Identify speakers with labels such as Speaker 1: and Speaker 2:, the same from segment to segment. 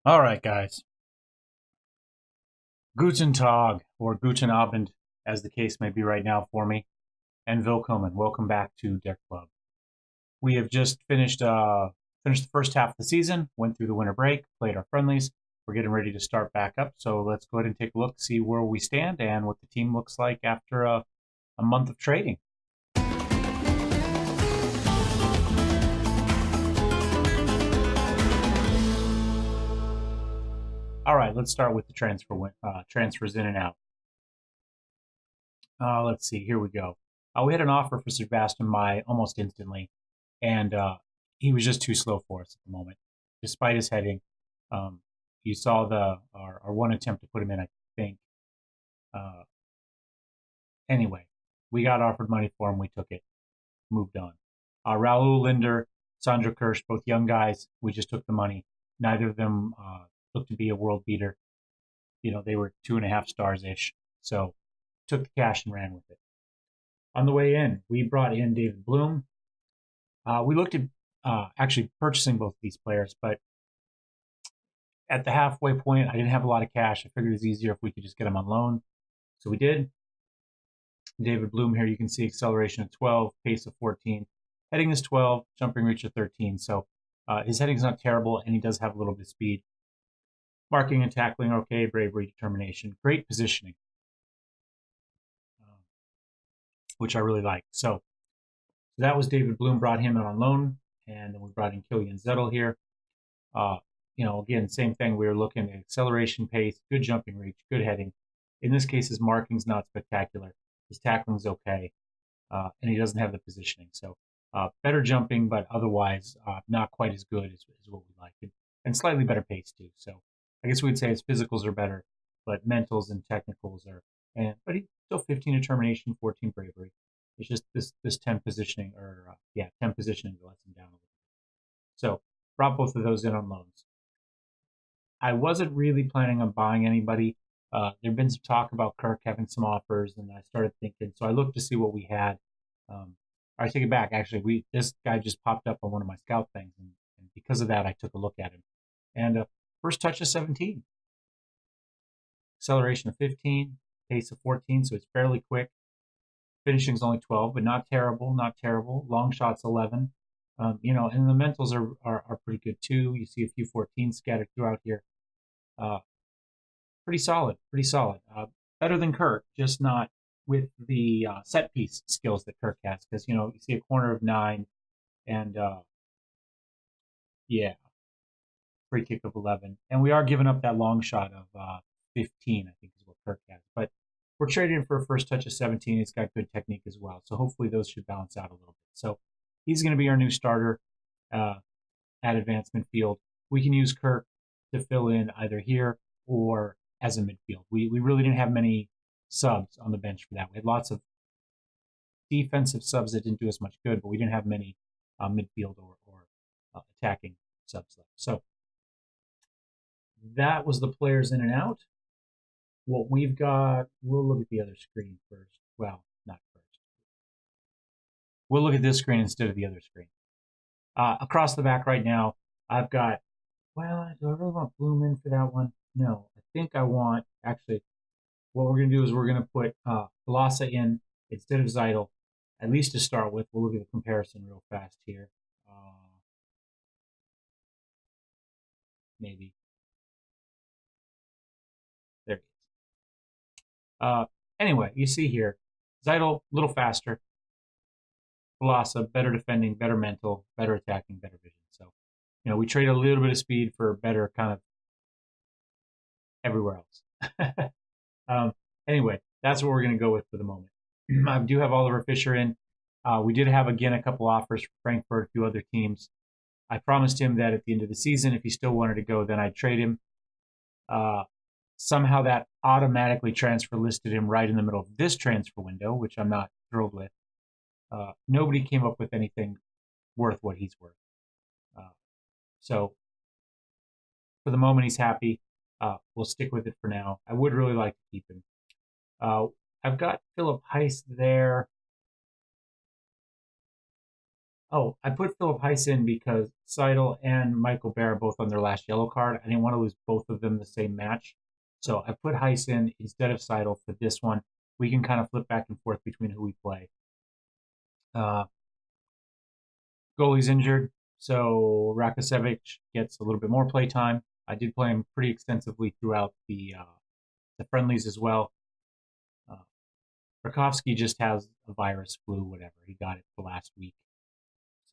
Speaker 1: All right, guys. Guten Tag, or Guten Abend, as the case may be right now for me, and willkommen. Welcome back to Der Club. We have just finished the first half of the season, went through the winter break, played our friendlies. We're getting ready to start back up, so let's go ahead and take a look, see where we stand, and what the team looks like after a month of trading. All right, let's start with the transfers in and out. Let's see, here we go. We had an offer for Sebastian Mai almost instantly, and he was just too slow for us at the moment, despite his heading. Um, you saw our one attempt to put him in, I think. Uh, anyway, we got offered money for him. We took it, moved on. Raul Linder, Sandra Kirsch, both young guys. We just took the money. Neither of them looked to be a world beater. You know, they were 2.5 stars ish. So took the cash and ran with it. On the way in, we brought in David Bloom. We looked at actually purchasing both of these players, but at the halfway point, I didn't have a lot of cash. I figured it was easier if we could just get them on loan. So we did. David Bloom here, you can see acceleration of 12, pace of 14. Heading is 12, jumping reach of 13. So his heading's not terrible, and he does have a little bit of speed. Marking and tackling, okay. Bravery, determination. Great positioning, which I really like. So that was David Bloom, brought him in on loan, and then we brought in Killian Zettel here. Again, same thing. We were looking at acceleration, pace, good jumping reach, good heading. In this case, his marking's not spectacular. His tackling's okay, and he doesn't have the positioning. So better jumping, but otherwise not quite as good as what we like, and slightly better pace too. So I guess we'd say his physicals are better, but mentals and technicals are. But he's still 15 determination, 14 bravery. It's just this 10 positioning, 10 positioning that lets him down a little bit. So brought both of those in on loans. I wasn't really planning on buying anybody. There'd been some talk about Kirk having some offers, and I started thinking. So I looked to see what we had. I take it back. Actually, this guy just popped up on one of my scout things, and because of that, I took a look at him. And first touch of 17, acceleration of 15, pace of 14, so it's fairly quick. Finishing's only 12, but not terrible, not terrible. Long shots 11. And the mentals are pretty good too. You see a few 14s scattered throughout here. Pretty solid, pretty solid. Better than Kirk, just not with the set piece skills that Kirk has. Because you see a corner of 9, and yeah, free kick of 11, and we are giving up that long shot of 15. I think is what Kirk has, but we're trading for a first touch of 17. He's got good technique as well, so hopefully those should balance out a little bit. So he's going to be our new starter at advanced midfield. We can use Kirk to fill in either here or as a midfield. We really didn't have many subs on the bench for that. We had lots of defensive subs that didn't do as much good, but we didn't have many midfield or attacking subs left. So that was the players in and out. What we've got, we'll look at the other screen first. Well, not first. We'll look at this screen instead of the other screen. Across the back right now, I've got, well, do I really want Bloom in for that one? No, I think I want, actually, what we're going to do is we're going to put Velasa in instead of Zeidel, at least to start with. We'll look at the comparison real fast here. Maybe. There it is. Anyway, you see here, Zeidel, a little faster. Velasa, better defending, better mental, better attacking, better vision. So, we trade a little bit of speed for better kind of everywhere else. Anyway, that's what we're going to go with for the moment. I do have Oliver Fischer in. We did have, again, a couple offers from Frankfurt, a few other teams. I promised him that at the end of the season, if he still wanted to go, then I'd trade him. Somehow that automatically transfer listed him right in the middle of this transfer window, which I'm not thrilled with. Nobody came up with anything worth what he's worth. So for the moment, he's happy. We'll stick with it for now. I would really like to keep him. I've got Philip Heiss there. Oh, I put Philip Heiss in because Seidel and Michael Bear are both on their last yellow card. I didn't want to lose both of them the same match. So I put Heiss in instead of Seidel for this one. We can kind of flip back and forth between who we play. Uh, Goalie's injured, so Rakosevic gets a little bit more play time. I did play him pretty extensively throughout the friendlies as well. Uh, Rakovsky just has a virus, flu, whatever. He got it the last week.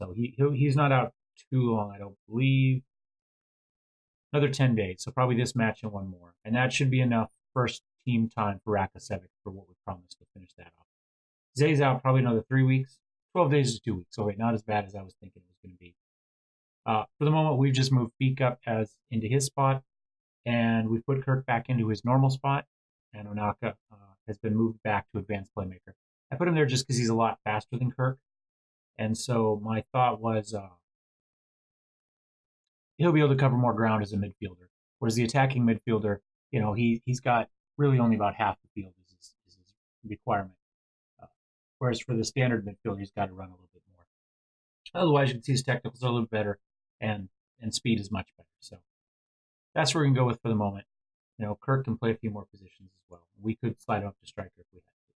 Speaker 1: So he's not out too long, I don't believe. Another 10 days, so probably this match and one more. And that should be enough first team time for Rakosevic for what we promised to finish that off. Zay's out probably another 3 weeks. 12 days is 2 weeks. So wait, not as bad as I was thinking it was going to be. For the moment, we've just moved Beek up as into his spot, and we put Kirk back into his normal spot, and Onaka has been moved back to advanced playmaker. I put him there just because he's a lot faster than Kirk, and so my thought was he'll be able to cover more ground as a midfielder. Whereas the attacking midfielder, he's got really only about half the field is his requirement. Whereas for the standard midfielder, he's got to run a little bit more. Otherwise, you can see his technicals are a little better, and speed is much better. So that's where we can go with for the moment. Kirk can play a few more positions as well. We could slide him up to striker if we had to.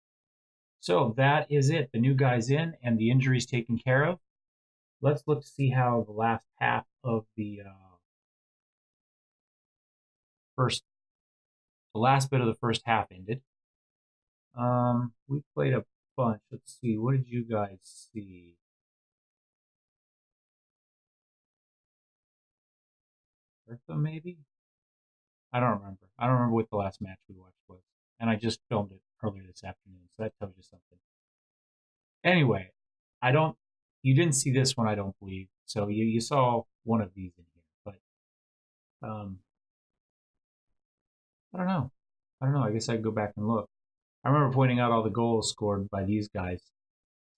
Speaker 1: So that is it. The new guy's in, and the injury's taken care of. Let's look to see how the last half of the last bit of the first half ended. We played a bunch. Let's see. What did you guys see? Bertha, maybe? I don't remember. I don't remember what the last match we watched was. And I just filmed it earlier this afternoon, so that tells you something. Anyway, you didn't see this one, I don't believe. So you saw one of these in here, but I don't know. I guess I could go back and look. I remember pointing out all the goals scored by these guys.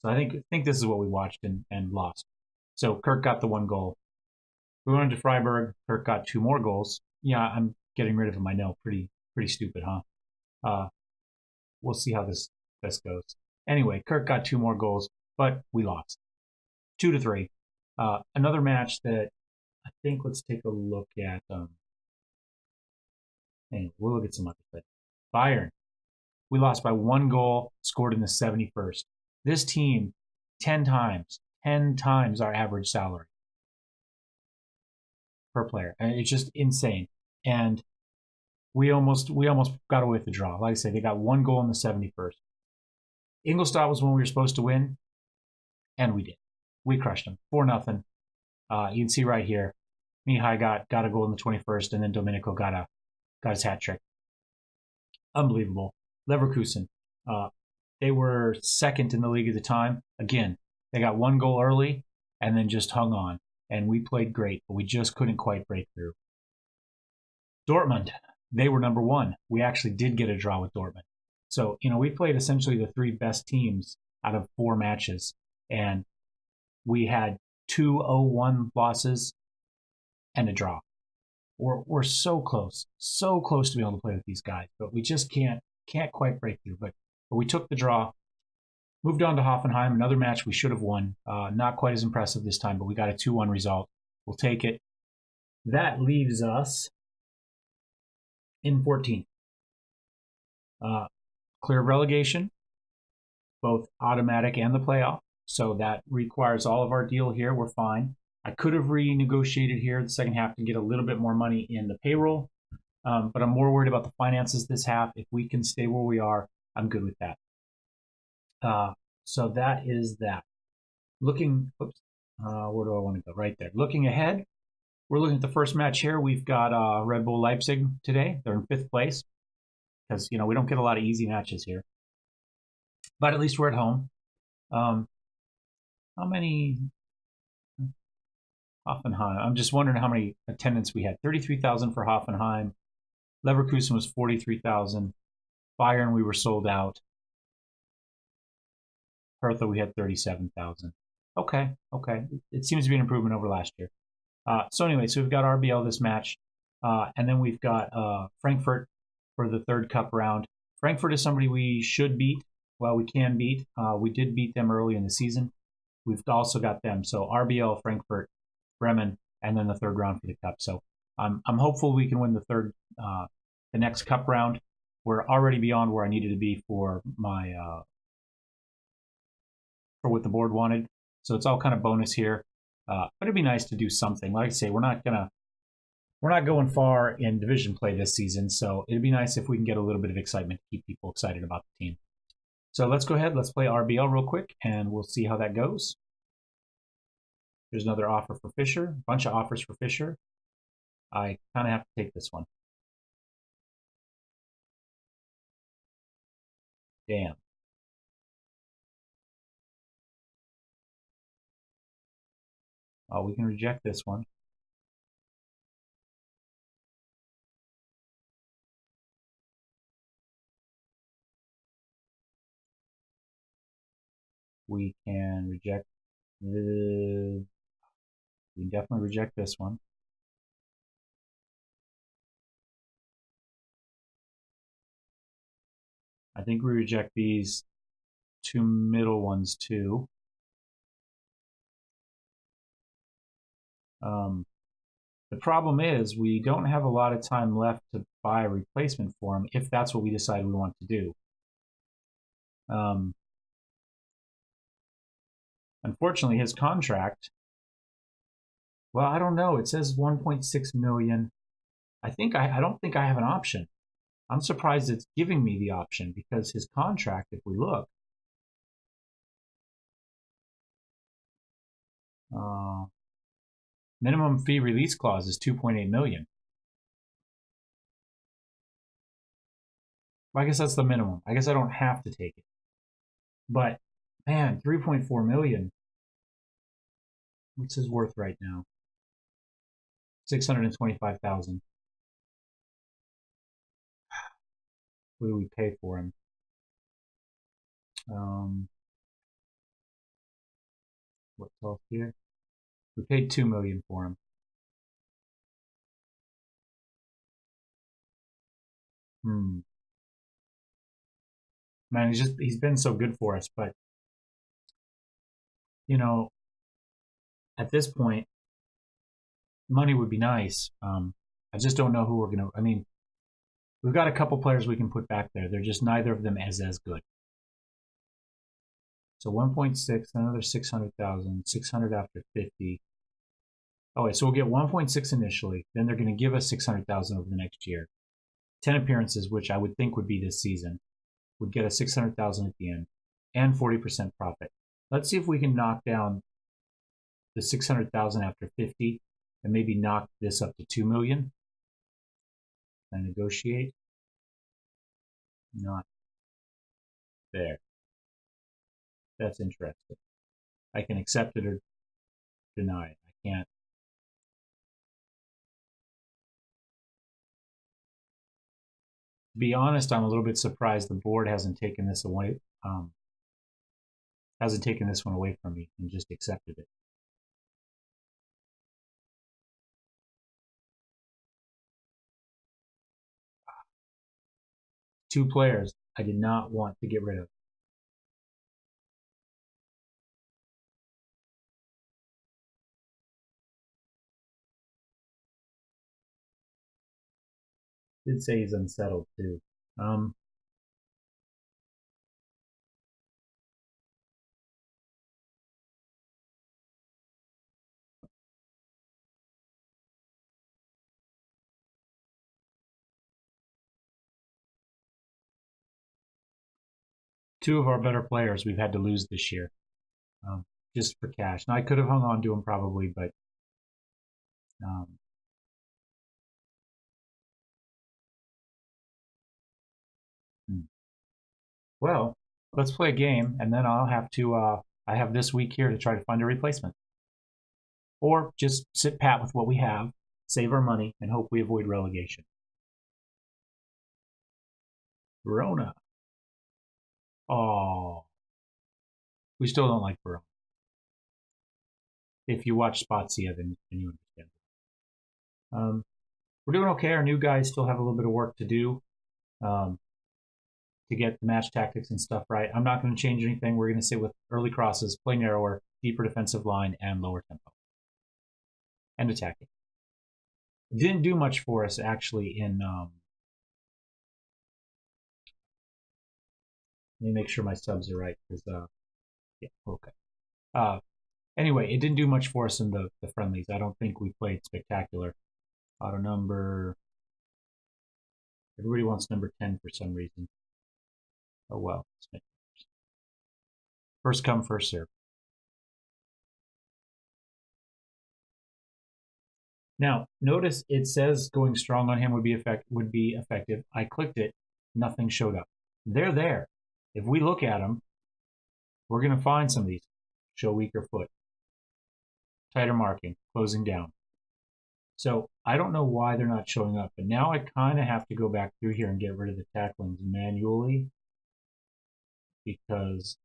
Speaker 1: So I think this is what we watched and lost. So Kirk got the one goal. We went into Freiburg. Kirk got 2 more goals. Yeah, I'm getting rid of him. I know, pretty stupid, huh? We'll see how this goes. Anyway, Kirk got 2 more goals, but we lost 2-3. Another match that I think. Let's take a look at. Anyway, we'll look at some other things. Bayern. We lost by 1 goal, scored in the 71st. This team, 10 times our average salary per player. And it's just insane. And we almost got away with the draw. Like I say, they got 1 goal in the 71st. Ingolstadt was when we were supposed to win, and we did. We crushed them 4-0. You can see right here, Mihai got a goal in the 21st, and then Domenico got his hat trick. Unbelievable. Leverkusen, they were second in the league at the time. Again, they got 1 goal early and then just hung on. And we played great, but we just couldn't quite break through. Dortmund, they were number 1. We actually did get a draw with Dortmund. So, we played essentially the 3 best teams out of 4 matches. And we had 2 0-1 losses and a draw. We're so close to being able to play with these guys, but we just can't quite break through. But we took the draw, moved on to Hoffenheim, another match we should have won. Not quite as impressive this time, but we got a 2-1 result. We'll take it. That leaves us in 14th. Clear of relegation, both automatic and the playoff. So that requires all of our deal here. We're fine. I could have renegotiated here the second half to get a little bit more money in the payroll, but I'm more worried about the finances this half. If we can stay where we are, I'm good with that. So that is that. Where do I want to go? Right there. Looking ahead, we're looking at the first match here. We've got Red Bull Leipzig today. They're in 5th place because, we don't get a lot of easy matches here. But at least we're at home. How many... Hoffenheim. I'm just wondering how many attendance we had. 33,000 for Hoffenheim. Leverkusen was 43,000. Bayern, we were sold out. Hertha, we had 37,000. Okay. It seems to be an improvement over last year. So we've got RBL this match. And then we've got Frankfurt for the 3rd cup round. Frankfurt is somebody we should beat. Well, we can beat. We did beat them early in the season. we've also got them. So RBL, Frankfurt, Bremen, and then the third round for the cup. So I'm hopeful we can win the next cup round. We're already beyond where I needed to be for my for what the board wanted. So it's all kind of bonus here. But it'd be nice to do something. Like I say, we're not going far in division play this season, so it'd be nice if we can get a little bit of excitement to keep people excited about the team. So let's go ahead, let's play RBL real quick, and we'll see how that goes. There's another offer for Fischer, a bunch of offers for Fischer. I kind of have to take this one. Damn. Oh, we can reject this one. We can reject the... We can definitely reject this one. I think we reject these two middle ones too. The problem is we don't have a lot of time left to buy a replacement for him if that's what we decide we want to do. Unfortunately, his contract, well, I don't know. It says 1.6 million. I don't think I have an option. I'm surprised it's giving me the option because his contract, if we look, minimum fee release clause is 2.8 million. Well, I guess that's the minimum. I guess I don't have to take it. But man, 3.4 million. What's his worth right now? 625,000. What do we pay for him? What's off here? We paid 2 million for him. Man, he's been so good for us, but you know, at this point, money would be nice. I just don't know who we're gonna. I mean, we've got a couple players we can put back there. They're just neither of them as good. So 1.6, another 600,000, 600 after 50. Oh wait, so we'll get 1.6 initially. Then they're going to give us 600,000 over the next year. 10 appearances, which I would think would be this season, would get us 600,000 at the end, and 40% profit. Let's see if we can knock down the 600,000 after 50, and maybe knock this up to 2 million. And negotiate. Not there. That's interesting. I can accept it or deny it. I can't. To be honest, I'm a little bit surprised the board hasn't taken this away. Hasn't taken this one away from me and just accepted it. Two players I did not want to get rid of. Did say he's unsettled too. Two of our better players we've had to lose this year, just for cash. Now I could have hung on to them probably, but well, let's play a game, and then I'll have to. I have this week here to try to find a replacement, or just sit pat with what we have, save our money, and hope we avoid relegation. Verona. Oh, we still don't like Verona. If you watch Spezia, then you understand. We're doing okay. Our new guys still have a little bit of work to do to get the match tactics and stuff right. I'm not going to change anything. We're going to sit with early crosses, play narrower, deeper defensive line, and lower tempo. And attacking. It didn't do much for us, actually, in... let me make sure my subs are right, because... yeah, okay. Anyway, it didn't do much for us in the friendlies. I don't think we played spectacular. Auto number... Everybody wants number 10 for some reason. Oh well. First come, first serve. Now, notice it says going strong on him would be effective. I clicked it, nothing showed up. They're there. If we look at them, we're going to find some of these. Show weaker foot. Tighter marking, closing down. So I don't know why they're not showing up, but now I kind of have to go back through here and get rid of the tacklings manually, because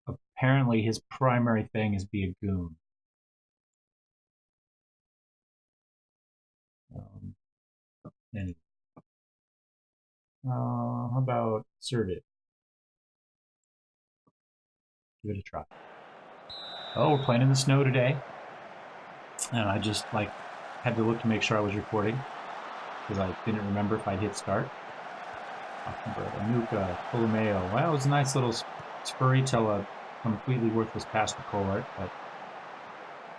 Speaker 1: apparently his primary thing is be a goon. Anyway. How about assertive? Give it a try. Oh, we're playing in the snow today. And I just had to look to make sure I was recording, because I didn't remember if I'd hit start. Anuka, Colomeo. Well, it was a nice little spurry till a completely worthless pass to Colart, but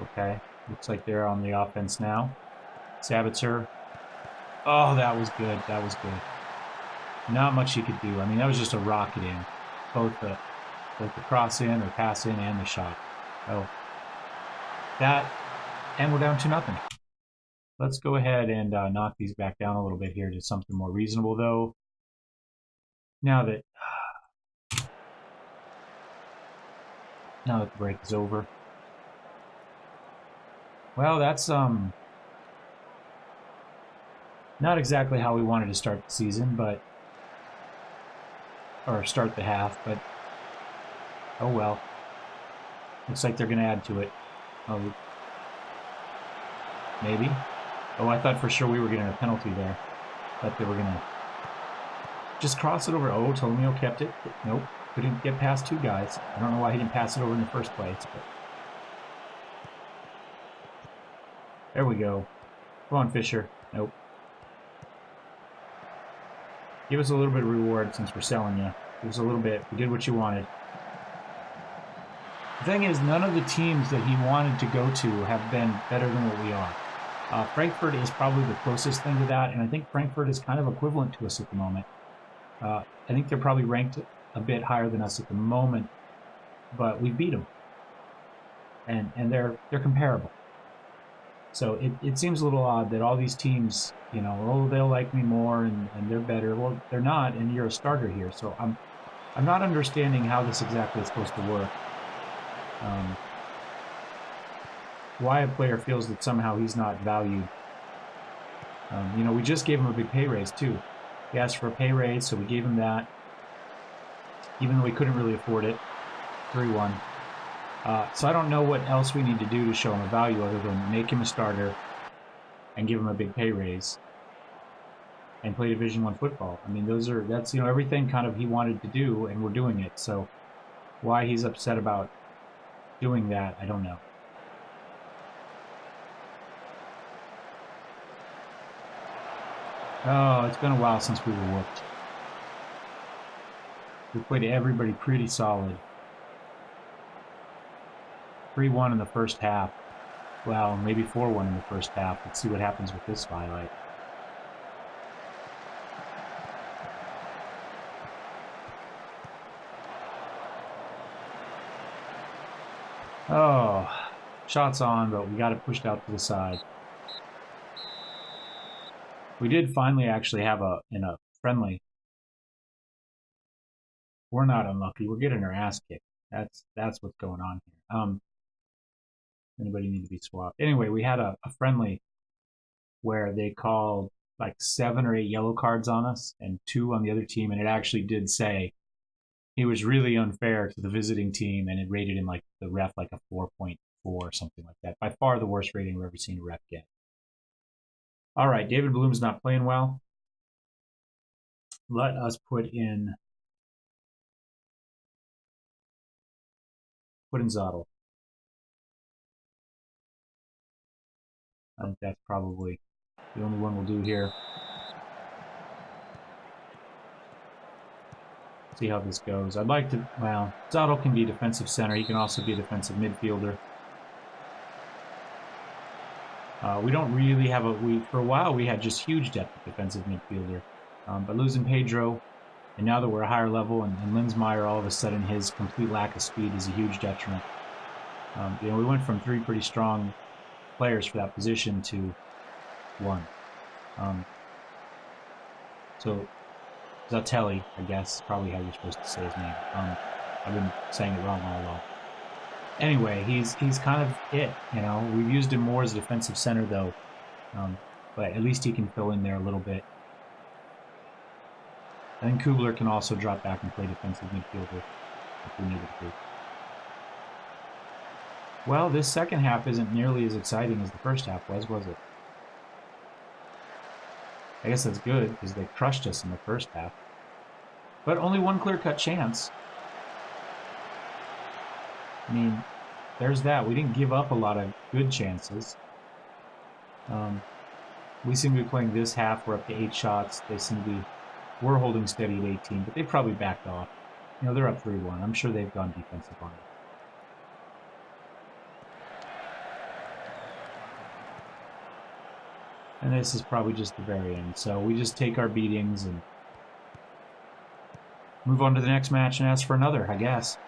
Speaker 1: okay. Looks like they're on the offense now. Sabitzer. Oh, that was good. That was good. Not much he could do. I mean, that was just a rocket in. Both the cross in or pass in and the shot. Oh. That, and we're down 2-0. Let's go ahead and knock these back down a little bit here to something more reasonable, though. Now that the break is over. Well, that's not exactly how we wanted to start the season, but or start the half, but oh well. Looks like they're going to add to it. Oh, maybe. Oh, I thought for sure we were getting a penalty there. Thought they were going to just cross it over. Oh, Tolomeo kept it. Nope. Couldn't get past two guys. I don't know why he didn't pass it over in the first place, but there we go. Come on, Fisher. Nope. Give us a little bit of reward since we're selling you. Give us a little bit. We did what you wanted. The thing is, none of the teams that he wanted to go to have been better than what we are. Frankfurt is probably the closest thing to that, and I think Frankfurt is kind of equivalent to us at the moment. I think they're probably ranked a bit higher than us at the moment, but we beat them, and they're comparable. So it seems a little odd that all these teams, you know, oh, they'll like me more and they're better. Well, they're not, and you're a starter here. So I'm not understanding how this exactly is supposed to work. Why a player feels that somehow he's not valued. You know, we just gave him a big pay raise too. He asked for a pay raise, so we gave him that, even though we couldn't really afford it. 3-1. So I don't know what else we need to do to show him a value other than make him a starter and give him a big pay raise and play Division I football. I mean, that's you know, everything kind of he wanted to do, and we're doing it. So why he's upset about doing that, I don't know. Oh, it's been a while since we were whooped. We played everybody pretty solid. 3-1 in the first half. Well, maybe 4-1 in the first half. Let's see what happens with this highlight. Oh, shots on, but we got it pushed out to the side. We did finally actually have in a friendly. We're not unlucky. We're getting our ass kicked. That's what's going on here. Anybody need to be swapped? Anyway, we had a friendly where they called like 7 or 8 yellow cards on us and 2 on the other team, and it actually did say he was really unfair to the visiting team, and it rated him like the ref like a 4.4 or something like that. By far the worst rating we've ever seen a ref get. All right, David Bloom's not playing well. Let us put in Zottel. I think that's probably the only one we'll do here. See how this goes. I'd like to, well, Zotto can be a defensive center. He can also be a defensive midfielder. We don't really have for a while we had just huge depth at defensive midfielder. But losing Pedro, and now that we're a higher level, and Linsmeyer, all of a sudden his complete lack of speed is a huge detriment. We went from 3 pretty strong players for that position to 1. So Zatelli, I guess, is probably how you're supposed to say his name. I've been saying it wrong all along. Anyway, he's kind of it, We've used him more as a defensive center, though. But at least he can fill in there a little bit. I think Kubler can also drop back and play defensive midfielder if we needed to. Well, this second half isn't nearly as exciting as the first half was it? I guess that's good, because they crushed us in the first half. But only one clear-cut chance. I mean, there's that. We didn't give up a lot of good chances. We seem to be playing this half. We're up to 8 shots. They seem to be... We're holding steady at 18, but they probably backed off. They're up 3-1. I'm sure they've gone defensive on it. And this is probably just the very end. So we just take our beatings and move on to the next match and ask for another, I guess.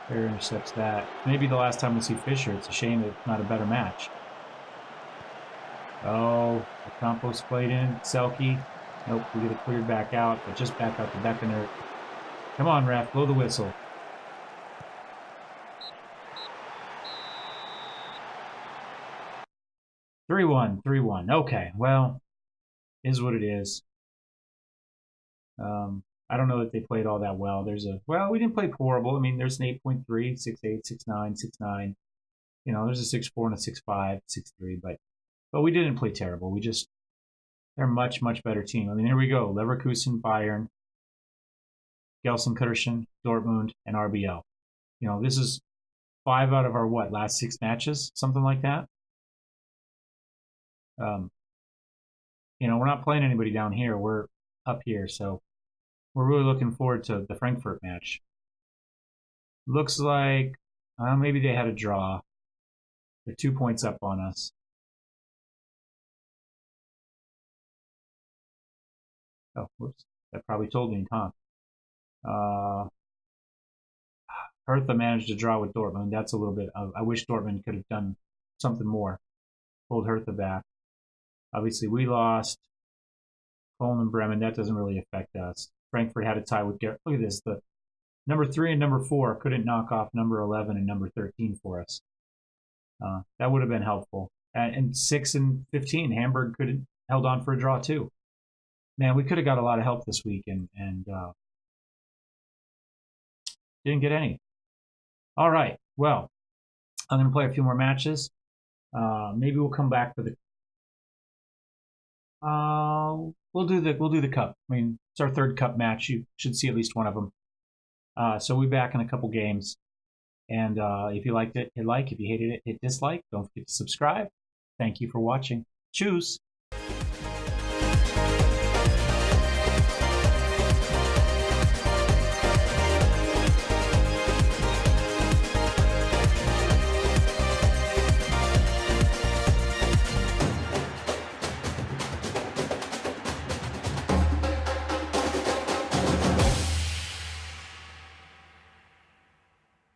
Speaker 1: Fair intercepts that. Maybe the last time we see Fisher. It's a shame that it's not a better match. Oh, Campos played in. Selke. Nope, we get it cleared back out, but just back out to Beckener. Come on, ref, blow the whistle. Three-one. Okay, well, is what it is. I don't know that they played all that well. Well, we didn't play horrible. I mean, there's an 8.3, 6.8, 6.9, 6.9. There's a 6.4 and a 6.5, 6.3, but we didn't play terrible. They're a much, much better team. I mean, here we go. Leverkusen, Bayern, Gelsenkirchen, Dortmund, and RBL. This is 5 out of our, last 6 matches? Something like that. We're not playing anybody down here. We're up here, so we're really looking forward to the Frankfurt match. Looks like maybe they had a draw. They're 2 points up on us. Oh, whoops. That probably told me, huh? Hertha managed to draw with Dortmund. That's a little bit... I wish Dortmund could have done something more. Pulled Hertha back. Obviously, we lost. Cologne and Bremen, that doesn't really affect us. Frankfurt had a tie with... Look at this. The number 3 and number 4 couldn't knock off number 11 and number 13 for us. That would have been helpful. And 6 and 15, Hamburg could have held on for a draw, too. Man, we could have got a lot of help this week and didn't get any. All right. Well, I'm going to play a few more matches. Maybe we'll come back for the... We'll do the cup. I mean, it's our 3rd cup match. You should see at least one of them. So we'll be back in a couple games. And if you liked it, hit like. If you hated it, hit dislike. Don't forget to subscribe. Thank you for watching. Choose.